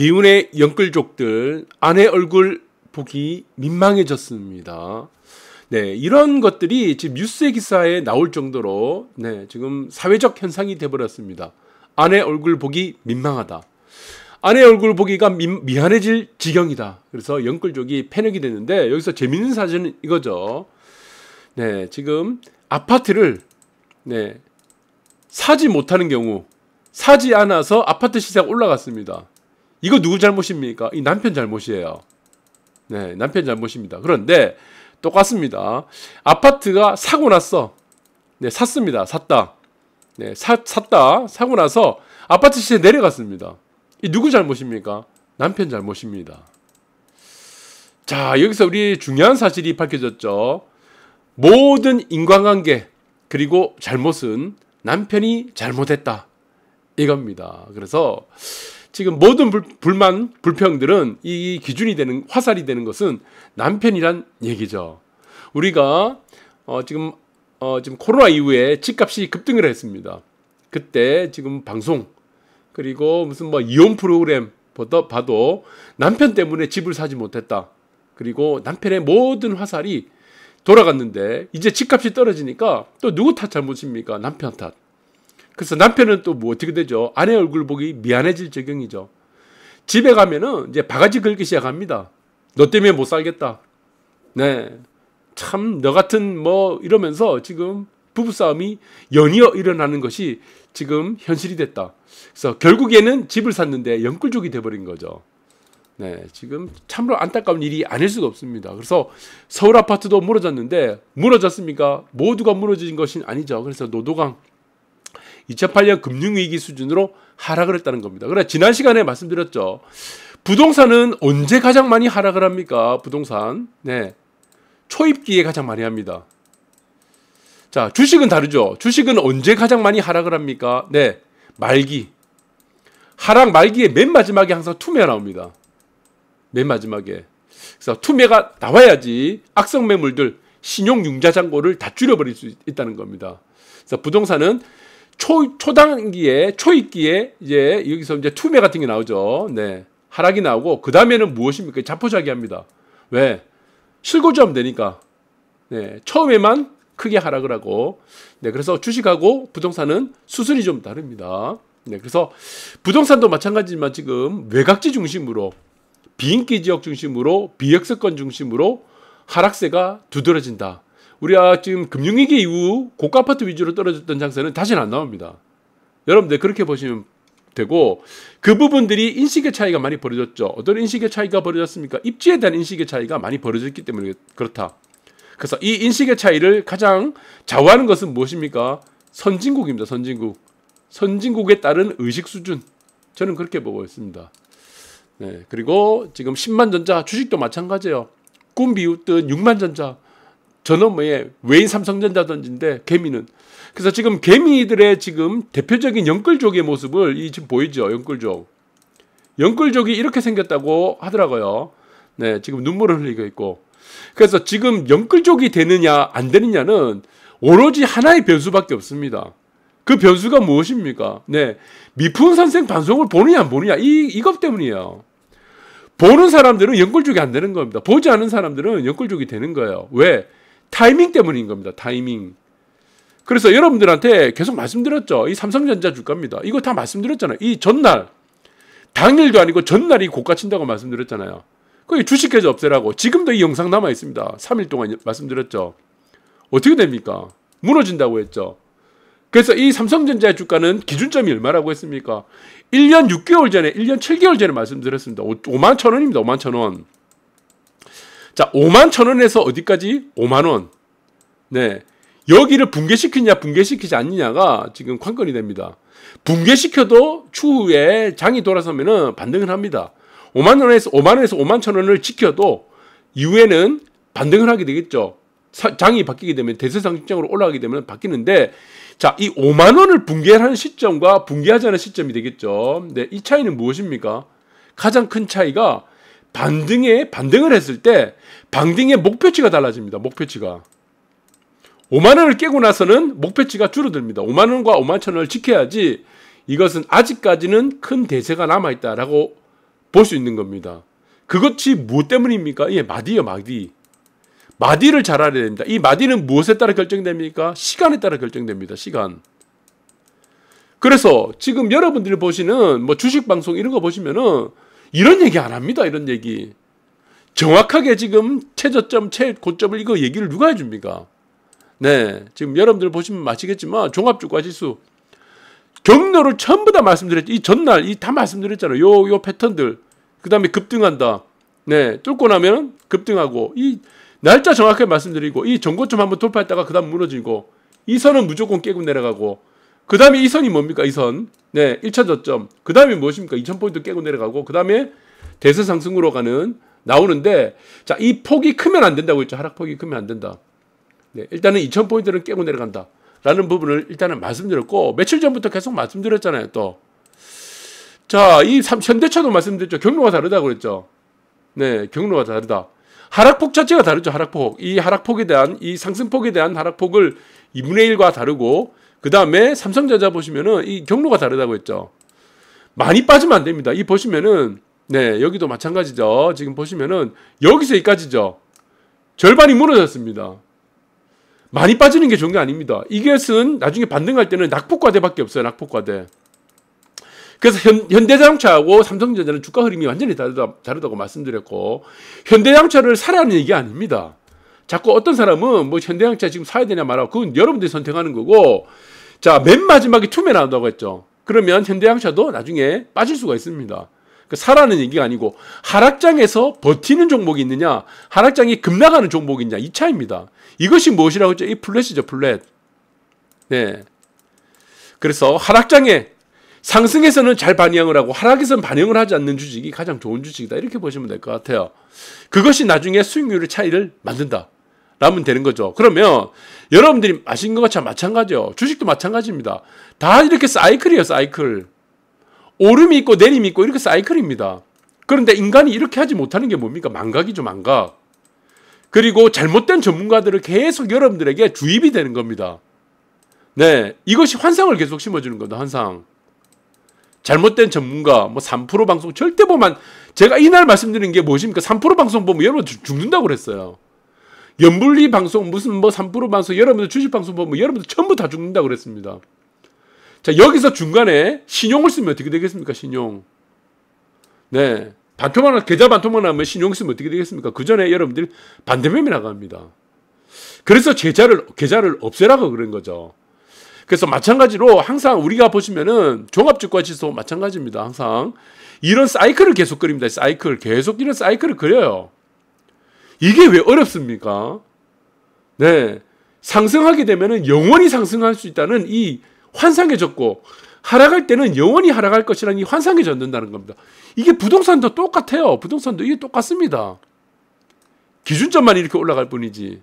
비운의 영끌족들 아내 얼굴 보기 민망해졌습니다. 네, 이런 것들이 지금 뉴스의 기사에 나올 정도로 지금 사회적 현상이 돼버렸습니다. 아내 얼굴 보기 민망하다. 아내 얼굴 보기가 미안해질 지경이다. 그래서 영끌족이 패닉이 됐는데 여기서 재밌는 사실은 이거죠. 네, 지금 아파트를 사지 못하는 경우, 사지 않아서 아파트 시세가 올라갔습니다. 이거 누구 잘못입니까? 이 남편 잘못이에요. 네, 남편 잘못입니다. 그런데 똑같습니다. 아파트가 사고 났어. 네, 샀습니다. 샀다. 네, 샀다. 사고 나서 아파트 시세 내려갔습니다. 이 누구 잘못입니까? 남편 잘못입니다. 자, 여기서 우리 중요한 사실이 밝혀졌죠. 모든 인간관계 그리고 잘못은 남편이 잘못했다. 이겁니다. 그래서 지금 모든 불만, 불평들은 이 기준이 되는, 화살이 되는 것은 남편이란 얘기죠. 우리가 지금 코로나 이후에 집값이 급등을 했습니다. 그때 지금 방송 그리고 무슨 이혼 프로그램 봐도 남편 때문에 집을 사지 못했다. 그리고 남편의 모든 화살이 돌아갔는데 이제 집값이 떨어지니까 또 누구 탓 잘못입니까? 남편 탓. 그래서 남편은 또 어떻게 되죠? 아내 얼굴 보기 미안해질 지경이죠. 집에 가면은 이제 바가지 긁기 시작합니다. 너 때문에 못 살겠다. 네. 참, 너 같은 이러면서 지금 부부싸움이 연이어 일어나는 것이 지금 현실이 됐다. 그래서 결국에는 집을 샀는데 영끌족이 돼버린 거죠. 네. 지금 참으로 안타까운 일이 아닐 수가 없습니다. 그래서 서울 아파트도 무너졌는데 무너졌습니까? 모두가 무너진 것은 아니죠. 그래서 노도강 2008년 금융위기 수준으로 하락을 했다는 겁니다. 그래 지난 시간에 말씀드렸죠. 부동산은 언제 가장 많이 하락을 합니까? 부동산. 네. 초입기에 가장 많이 합니다. 자, 주식은 다르죠. 주식은 언제 가장 많이 하락을 합니까? 네. 말기. 하락 말기에 맨 마지막에 항상 투매가 나옵니다. 맨 마지막에. 그래서 투매가 나와야지 악성 매물들, 신용융자 잔고를 다 줄여버릴 수 있다는 겁니다. 그래서 부동산은 초단기에, 초입기에 이제 여기서 이제 투매 같은 게 나오죠. 네. 하락이 나오고, 그 다음에는 무엇입니까? 자포자기합니다. 왜? 실고주하면 되니까. 네. 처음에만 크게 하락을 하고, 네. 그래서 주식하고 부동산은 수순이 좀 다릅니다. 네. 그래서 부동산도 마찬가지지만 지금 외곽지 중심으로, 비인기 지역 중심으로, 비역세권 중심으로 하락세가 두드러진다. 우리가 지금 금융위기 이후 고가 아파트 위주로 떨어졌던 장세는 다시는 안 나옵니다. 여러분들 그렇게 보시면 되고, 그 부분들이 인식의 차이가 많이 벌어졌죠. 어떤 인식의 차이가 벌어졌습니까? 입지에 대한 인식의 차이가 많이 벌어졌기 때문에 그렇다. 그래서 이 인식의 차이를 가장 좌우하는 것은 무엇입니까? 선진국입니다. 선진국. 선진국에 따른 의식 수준. 저는 그렇게 보고 있습니다. 네, 그리고 지금 10만전자 주식도 마찬가지예요. 꿈 비웃던 6만전자. 저는 외인 삼성전자든지인데 개미는. 그래서 지금 개미들의 지금 대표적인 영끌족의 모습을 지금 보이죠. 영끌족. 영끌족이 이렇게 생겼다고 하더라고요. 네, 지금 눈물을 흘리고 있고. 그래서 지금 영끌족이 되느냐 안 되느냐는 오로지 하나의 변수밖에 없습니다. 그 변수가 무엇입니까? 네, 미풍 선생 방송을 보느냐 안 보느냐 이것 때문이에요. 보는 사람들은 영끌족이 안 되는 겁니다. 보지 않은 사람들은 영끌족이 되는 거예요. 왜? 타이밍 때문인 겁니다. 타이밍. 그래서 여러분들한테 계속 말씀드렸죠. 이 삼성전자 주가입니다. 이거 다 말씀드렸잖아요. 이 전날, 당일도 아니고 전날이 고가 친다고 말씀드렸잖아요. 거기 주식해서 없애라고. 지금도 이 영상 남아 있습니다. 3일 동안 말씀드렸죠. 어떻게 됩니까? 무너진다고 했죠. 그래서 이 삼성전자의 주가는 기준점이 얼마라고 했습니까? 1년 6개월 전에, 1년 7개월 전에 말씀드렸습니다. 5만 천 원입니다. 5만 천 원. 자, 5만 천 원에서 어디까지? 5만 원. 네. 여기를 붕괴시키냐, 붕괴시키지 않느냐가 지금 관건이 됩니다. 붕괴시켜도 추후에 장이 돌아서면은 반등을 합니다. 5만 원에서 5만 천 원을 지켜도 이후에는 반등을 하게 되겠죠. 장이 바뀌게 되면 대세상식장으로 올라가게 되면 바뀌는데, 자, 이 5만 원을 붕괴하는 시점과 붕괴하지 않은 시점이 되겠죠. 네, 이 차이는 무엇입니까? 가장 큰 차이가 반등을 했을 때 반등의 목표치가 달라집니다. 목표치가. 5만 원을 깨고 나서는 목표치가 줄어듭니다. 5만 원과 5만 천 원을 지켜야지 이것은 아직까지는 큰 대세가 남아있다라고 볼 수 있는 겁니다. 그것이 무엇 때문입니까? 예, 마디요, 마디. 마디를 잘 알아야 됩니다. 이 마디는 무엇에 따라 결정됩니까? 시간에 따라 결정됩니다. 시간. 그래서 지금 여러분들이 보시는 뭐 주식 방송 이런 거 보시면은 이런 얘기 안 합니다. 이런 얘기. 정확하게 지금 최저점, 최고점을 이거 얘기를 누가 해줍니까? 네. 지금 여러분들 보시면 아시겠지만 종합주가지수 경로를 전부 다 말씀드렸죠. 이 전날 이 다 말씀드렸잖아요. 요 패턴들. 그 다음에 급등한다. 네. 뚫고 나면 급등하고 이 날짜 정확하게 말씀드리고 이 전고점 한번 돌파했다가 그 다음 무너지고 이 선은 무조건 깨고 내려가고 그 다음에 이 선이 뭡니까? 이 선. 네. 1차 저점. 그 다음에 무엇입니까? 2000포인트 깨고 내려가고 그 다음에 대세 상승으로 가는 나오는데 자, 이 폭이 크면 안 된다고 했죠. 하락폭이 크면 안 된다. 네. 일단은 2000포인트는 깨고 내려간다. 라는 부분을 일단은 말씀드렸고 며칠 전부터 계속 말씀드렸잖아요. 또. 자, 이 현대차도 말씀드렸죠. 경로가 다르다고 그랬죠. 네. 경로가 다르다. 하락폭 자체가 다르죠. 하락폭. 이 하락폭에 대한 이 상승폭에 대한 하락폭을 2분의 1과 다르고 그 다음에 삼성전자 보시면은 이 경로가 다르다고 했죠. 많이 빠지면 안 됩니다. 이 보시면은 네, 여기도 마찬가지죠. 지금 보시면은 여기서 여기까지죠. 절반이 무너졌습니다. 많이 빠지는 게 좋은 게 아닙니다. 이것은 나중에 반등할 때는 낙폭과대밖에 없어요. 낙폭과대. 그래서 현대자동차하고 삼성전자는 주가 흐름이 완전히 다르다고 말씀드렸고 현대자동차를 사라는 얘기 아닙니다. 자꾸 어떤 사람은 뭐 현대자동차 지금 사야 되냐 말하고 그건 여러분들이 선택하는 거고 자, 맨 마지막에 투매 나온다고 했죠. 그러면 현대자동차도 나중에 빠질 수가 있습니다. 사라는 얘기가 아니고 하락장에서 버티는 종목이 있느냐 하락장이 급락하는 종목이 있느냐 이 차이입니다. 이것이 무엇이라고 했죠? 이 플랫이죠. 플랫. 네. 그래서 하락장에 상승에서는 잘 반영을 하고 하락에서는 반영을 하지 않는 주식이 가장 좋은 주식이다. 이렇게 보시면 될 것 같아요. 그것이 나중에 수익률의 차이를 만든다. 라면 되는 거죠. 그러면 여러분들이 아시는 것과 마찬가지요. 주식도 마찬가지입니다. 다 이렇게 사이클이에요. 사이클. 오름이 있고 내림이 있고 이렇게 사이클입니다. 그런데 인간이 이렇게 하지 못하는 게 뭡니까? 망각이죠. 망각. 그리고 잘못된 전문가들을 계속 여러분들에게 주입이 되는 겁니다. 네, 이것이 환상을 계속 심어주는 겁니다. 환상. 잘못된 전문가, 뭐 3% 방송 절대 보면 제가 이날 말씀드린 게 무엇입니까? 3% 방송 보면 여러분 죽는다고 그랬어요. 연불리 방송 무슨 뭐 3% 방송 여러분들 주식 방송 보면 여러분들 전부 다 죽는다고 그랬습니다. 자, 여기서 중간에 신용을 쓰면 어떻게 되겠습니까? 신용. 네. 계좌 반토막 나면 신용 쓰면 어떻게 되겠습니까? 그 전에 여러분들이 반대매매 나갑니다. 그래서 계좌를 없애라고 그런 거죠. 그래서 마찬가지로 항상 우리가 보시면은 종합주가지수 마찬가지입니다. 항상 이런 사이클을 계속 그립니다. 사이클. 계속 이런 사이클을 그려요. 이게 왜 어렵습니까? 네. 상승하게 되면은 영원히 상승할 수 있다는 이 환상에 젖고 하락할 때는 영원히 하락할 것이라는 이 환상에 젖는다는 겁니다. 이게 부동산도 똑같아요. 부동산도 이게 똑같습니다. 기준점만 이렇게 올라갈 뿐이지.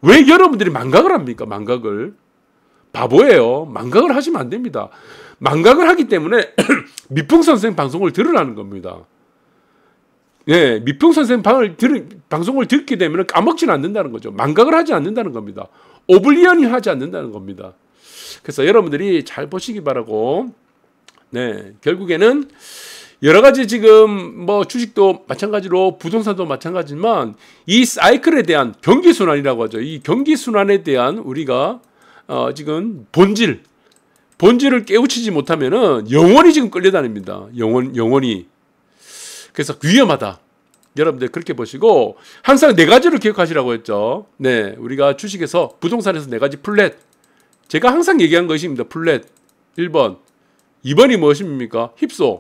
왜 여러분들이 망각을 합니까? 망각을. 바보예요. 망각을 하시면 안 됩니다. 망각을 하기 때문에 미풍선생 방송을 들으라는 겁니다. 예, 미풍선생 방송을 듣게 되면 까먹지는 않는다는 거죠. 망각을 하지 않는다는 겁니다. 오블리언이 하지 않는다는 겁니다. 그래서 여러분들이 잘 보시기 바라고, 네, 결국에는 여러 가지 지금 뭐 주식도 마찬가지로 부동산도 마찬가지지만 이 사이클에 대한 경기순환이라고 하죠. 이 경기순환에 대한 우리가 지금 본질을 깨우치지 못하면은 영원히 지금 끌려다닙니다. 영원히. 그래서 위험하다. 여러분들 그렇게 보시고 항상 네 가지를 기억하시라고 했죠. 네, 우리가 주식에서 부동산에서 네 가지 플랫. 제가 항상 얘기한 것입니다. 플랫 1번. 2번이 무엇입니까? 힙소.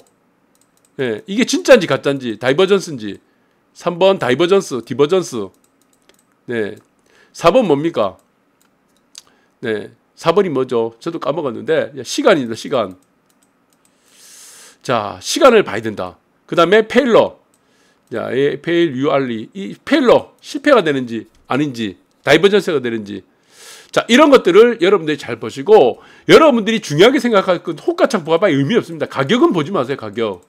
네, 이게 진짜인지 가짜인지 다이버전스인지. 3번 다이버전스, 디버전스. 네, 4번 뭡니까? 네, 4번이 뭐죠? 저도 까먹었는데 시간입니다. 시간. 자, 시간을 봐야 된다. 그 다음에 페일러. 자, 페일 유알리. 이 페일러 실패가 되는지 아닌지 다이버전스가 되는지. 자, 이런 것들을 여러분들이 잘 보시고 여러분들이 중요하게 생각할 그 호가창 봐봐 의미 없습니다. 가격은 보지 마세요. 가격.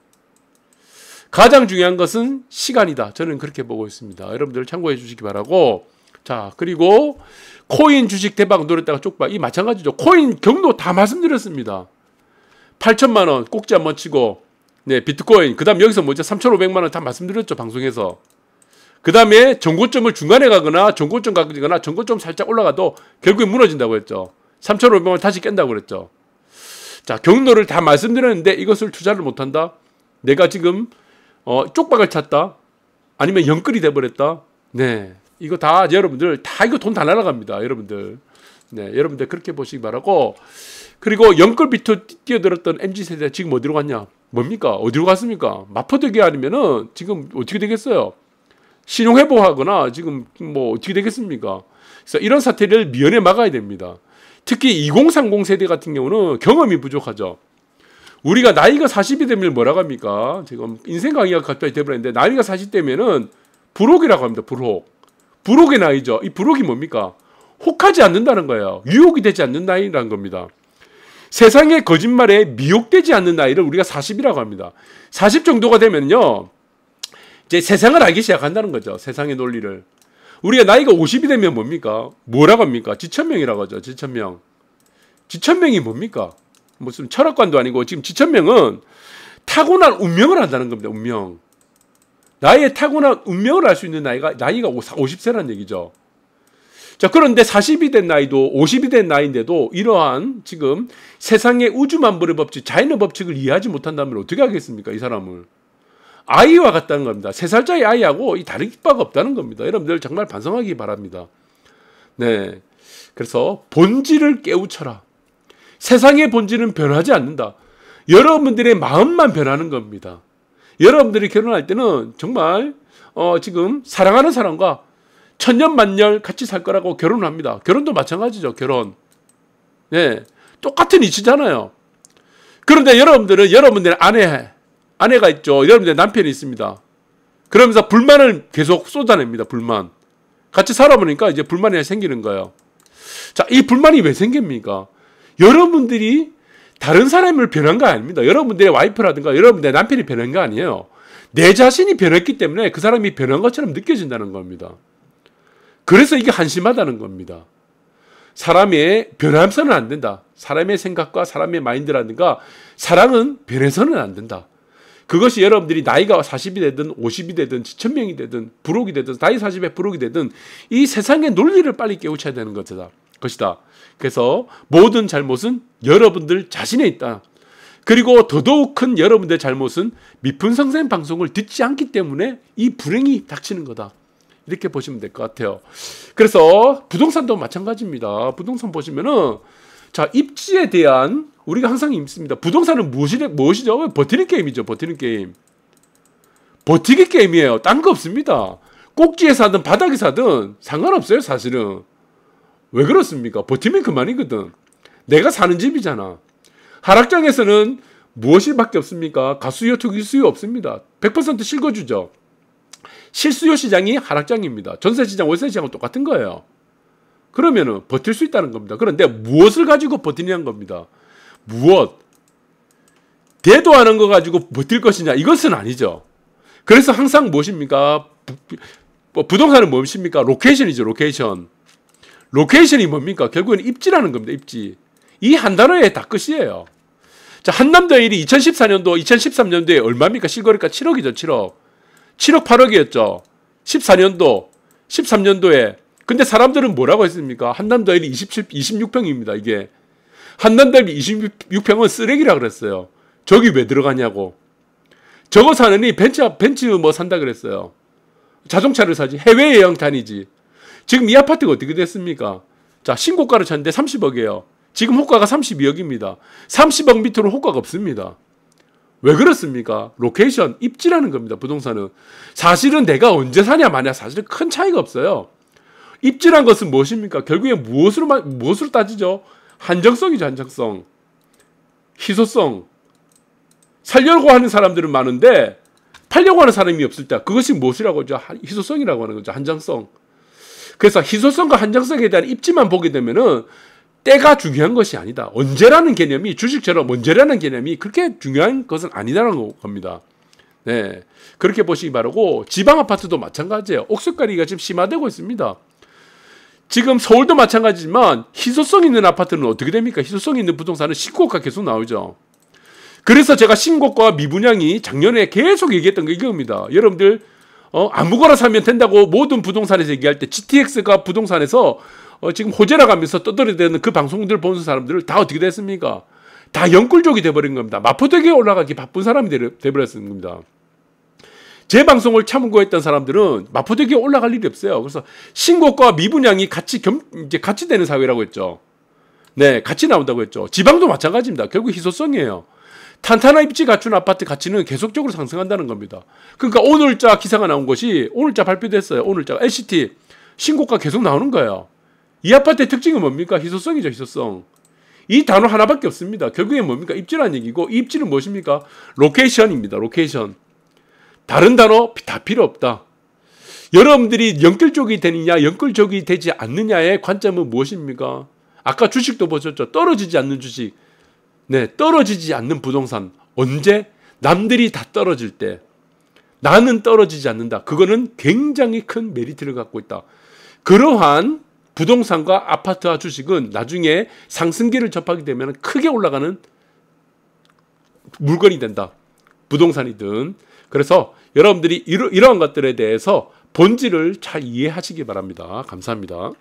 가장 중요한 것은 시간이다. 저는 그렇게 보고 있습니다. 여러분들 참고해 주시기 바라고. 자, 그리고 코인 주식 대박 노렸다가 쪽박. 이 마찬가지죠. 코인 경로 다 말씀드렸습니다. 8천만 원 꼭지 한번 치고 네, 비트코인. 그 다음 여기서 뭐죠? 3,500만 원 다 말씀드렸죠, 방송에서. 그 다음에 정고점을 중간에 가거나 정고점 가거나 정고점 살짝 올라가도 결국에 무너진다고 했죠. 3,500원 다시 깬다고 그랬죠. 자, 경로를 다 말씀드렸는데 이것을 투자를 못한다? 내가 지금 쪽박을 찼다? 아니면 영끌이 돼버렸다? 네, 이거 다 여러분들 다 이거 돈 다 날아갑니다, 여러분들. 네, 여러분들 그렇게 보시기 바라고. 그리고 영끌 비트 뛰어들었던 MZ세대 지금 어디로 갔냐? 뭡니까? 어디로 갔습니까? 마포대교 아니면은 지금 어떻게 되겠어요? 신용회복하거나 지금 뭐 어떻게 되겠습니까? 그래서 이런 사태를 미연에 막아야 됩니다. 특히 2030 세대 같은 경우는 경험이 부족하죠. 우리가 나이가 40이 되면 뭐라고 합니까? 지금 인생 강의가 갑자기 되버렸는데 나이가 40 되면은 불혹이라고 합니다. 불혹. 불혹의 나이죠. 이 불혹이 뭡니까? 혹하지 않는다는 거예요. 유혹이 되지 않는 나이라는 겁니다. 세상의 거짓말에 미혹되지 않는 나이를 우리가 40이라고 합니다. 40 정도가 되면요, 이제 세상을 알기 시작한다는 거죠. 세상의 논리를. 우리가 나이가 50이 되면 뭡니까? 뭐라고 합니까? 지천명이라고 하죠. 지천명. 지천명이 뭡니까? 무슨 철학관도 아니고 지금 지천명은 타고난 운명을 안다는 겁니다. 운명. 나의 타고난 운명을 알 수 있는 나이가 50세라는 얘기죠. 자, 그런데 40이 된 나이도 50이 된 나이인데도 이러한 지금 세상의 우주만물의 법칙, 자연의 법칙을 이해하지 못한다면 어떻게 하겠습니까? 이 사람을. 아이와 같다는 겁니다. 3살짜리 아이하고 다른 바가 없다는 겁니다. 여러분들 정말 반성하기 바랍니다. 네, 그래서 본질을 깨우쳐라. 세상의 본질은 변하지 않는다. 여러분들의 마음만 변하는 겁니다. 여러분들이 결혼할 때는 정말 지금 사랑하는 사람과 천년만년 같이 살 거라고 결혼을 합니다. 결혼도 마찬가지죠. 결혼. 네, 똑같은 이치잖아요. 그런데 여러분들은 여러분들의 아내가 있죠. 여러분들의 남편이 있습니다. 그러면서 불만을 계속 쏟아냅니다. 불만. 같이 살아보니까 이제 불만이 생기는 거예요. 자, 이 불만이 왜 생깁니까? 여러분들이 다른 사람을 변한 거 아닙니다. 여러분들의 와이프라든가 여러분들의 남편이 변한 거 아니에요. 내 자신이 변했기 때문에 그 사람이 변한 것처럼 느껴진다는 겁니다. 그래서 이게 한심하다는 겁니다. 사람의 변함서는 안 된다. 사람의 생각과 사람의 마인드라든가 사랑은 변해서는 안 된다. 그것이 여러분들이 나이가 40이 되든 50이 되든 1000명이 되든 불혹이 되든 나이 40에 불혹이 되든 이 세상의 논리를 빨리 깨우쳐야 되는 것이다. 그래서 모든 잘못은 여러분들 자신에 있다. 그리고 더더욱 큰 여러분들의 잘못은 미풍성생 방송을 듣지 않기 때문에 이 불행이 닥치는 거다. 이렇게 보시면 될 것 같아요. 그래서 부동산도 마찬가지입니다. 부동산 보시면은 자, 입지에 대한 우리가 항상 있습니다. 부동산은 무엇이죠? 버티는 게임이죠. 버티는 게임. 버티기 게임이에요. 딴 거 없습니다. 꼭지에 사든 바닥에 사든 상관없어요. 사실은. 왜 그렇습니까? 버티면 그만이거든. 내가 사는 집이잖아. 하락장에서는 무엇이밖에 없습니까? 가수요, 투기수요 없습니다. 100% 실거주죠. 실수요 시장이 하락장입니다. 전세시장, 월세시장은 똑같은 거예요. 그러면은 버틸 수 있다는 겁니다. 그런데 무엇을 가지고 버티냐는 겁니다. 무엇? 대도하는 거 가지고 버틸 것이냐? 이것은 아니죠. 그래서 항상 무엇입니까? 부동산은 무엇입니까? 로케이션이죠. 로케이션. 로케이션이 뭡니까? 결국은 입지라는 겁니다. 입지. 이 한 단어에 다 끝이에요. 자, 한남더일이 2014년도, 2013년도에 얼마입니까? 실거래가 7억이죠. 7억. 7억 8억이었죠. 14년도, 13년도에. 근데 사람들은 뭐라고 했습니까? 한남더일이 26평입니다. 이게. 한남더일 26평은 쓰레기라 그랬어요. 저기 왜 들어가냐고. 저거 사느니 벤츠 뭐 산다 그랬어요. 자동차를 사지. 해외여행 다니지. 지금 이 아파트가 어떻게 됐습니까? 자, 신고가를 쳤는데 30억이에요. 지금 호가가 32억입니다. 30억 밑으로 호가가 없습니다. 왜 그렇습니까? 로케이션, 입지라는 겁니다. 부동산은. 사실은 내가 언제 사냐 마냐 사실은 큰 차이가 없어요. 입지란 것은 무엇입니까? 결국에 무엇으로 따지죠? 한정성이죠. 한정성. 희소성. 살려고 하는 사람들은 많은데 팔려고 하는 사람이 없을 때 그것이 무엇이라고 하죠? 희소성이라고 하는 거죠. 한정성. 그래서 희소성과 한정성에 대한 입지만 보게 되면은 때가 중요한 것이 아니다. 언제라는 개념이 주식처럼 언제라는 개념이 그렇게 중요한 것은 아니다라는 겁니다. 네, 그렇게 보시기 바라고. 지방 아파트도 마찬가지예요. 옥석가리가 지금 심화되고 있습니다. 지금 서울도 마찬가지지만 희소성 있는 아파트는 어떻게 됩니까? 희소성 있는 부동산은 신고가 계속 나오죠. 그래서 제가 신고가 미분양이 작년에 계속 얘기했던 게 이겁니다. 여러분들 아무거나 사면 된다고 모든 부동산에서 얘기할 때 GTX가 부동산에서 지금 호재라 가면서 떠들어대는 그 방송들 보는 사람들을 다 어떻게 됐습니까? 다 영끌족이 돼버린 겁니다. 마포대교에 올라가기 바쁜 사람이 돼버렸는 겁니다. 제 방송을 참고했던 사람들은 마포대교에 올라갈 일이 없어요. 그래서 신고가 미분양이 이제 같이 되는 사회라고 했죠. 네, 같이 나온다고 했죠. 지방도 마찬가지입니다. 결국 희소성이에요. 탄탄한 입지 갖춘 아파트 가치는 계속적으로 상승한다는 겁니다. 그러니까 오늘자 기사가 나온 것이 오늘자 발표됐어요. 오늘자 LCT 신고가 계속 나오는 거예요. 이 아파트의 특징은 뭡니까? 희소성이죠. 희소성. 이 단어 하나밖에 없습니다. 결국에 뭡니까? 입지라는 얘기고 이 입지는 무엇입니까? 로케이션입니다. 로케이션. 다른 단어 다 필요 없다. 여러분들이 영끌족이 되느냐 영끌족이 되지 않느냐의 관점은 무엇입니까? 아까 주식도 보셨죠. 떨어지지 않는 주식. 네, 떨어지지 않는 부동산. 언제? 남들이 다 떨어질 때. 나는 떨어지지 않는다. 그거는 굉장히 큰 메리트를 갖고 있다. 그러한 부동산과 아파트와 주식은 나중에 상승기를 접하게 되면 크게 올라가는 물건이 된다. 부동산이든. 그래서 여러분들이 이러한 것들에 대해서 본질을 잘 이해하시기 바랍니다. 감사합니다.